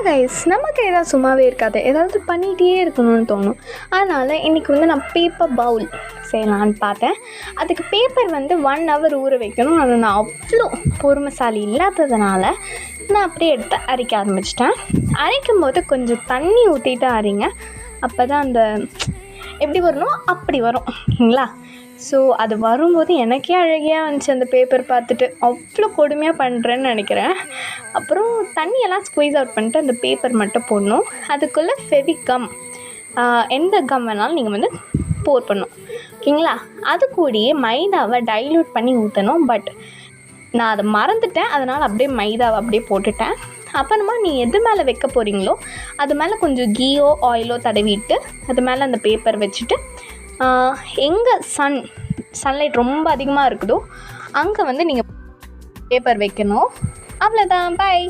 Guys, நமக்கு ஏதாவது சும்மாவே இருக்காது, ஏதாவது பண்ணிகிட்டே இருக்கணும்னு தோணும். அதனால் இன்றைக்கி நான் பேப்பர் பவுல் செய்யலான்னு பார்த்தேன். அதுக்கு பேப்பர் 1 hour ஊற வைக்கணும். அது நான் அவ்வளோ பொறுமைசாலி இல்லாததுனால நான் அப்படியே எடுத்து அரைக்க ஆரம்பிச்சிட்டேன். அரைக்கும் போது கொஞ்சம் தண்ணி ஊற்றிட்டு அரைங்க. அப்போ தான் அந்த எப்படி வரணும் அப்படி வரும் ஓகேங்களா. ஸோ அது வரும்போது எனக்கே அழகியாக இருந்துச்சு அந்த பேப்பர் பார்த்துட்டு. அவ்வளோ கொடுமையாக பண்ணுறேன்னு நினைக்கிறேன். அப்புறம் தண்ணியெல்லாம் ஸ்குவீஸ் அவுட் பண்ணிட்டு அந்த பேப்பர் மட்டும் போடணும். அதுக்குள்ளே ஃபெவிகம் எந்த கம் வேணாலும் நீங்கள் போர் பண்ணணும் ஓகேங்களா. அது கூடயே மைதாவை டைல்யூட் பண்ணி ஊற்றணும். பட் நான் அதை மறந்துட்டேன், அதனால் அப்படியே மைதாவை அப்படியே போட்டுட்டேன். அப்புறமா நீங்கள் எது மேலே வைக்க போகிறீங்களோ அது மேலே கொஞ்சம் கீயோ ஆயிலோ தடவிட்டு அது மேலே அந்த பேப்பர் வச்சுட்டு எங்கே சன்லைட் ரொம்ப அதிகமாக இருக்குதோ அங்கே நீங்கள் பேப்பர் வைக்கணும். அவ்வளோதான். பாய்.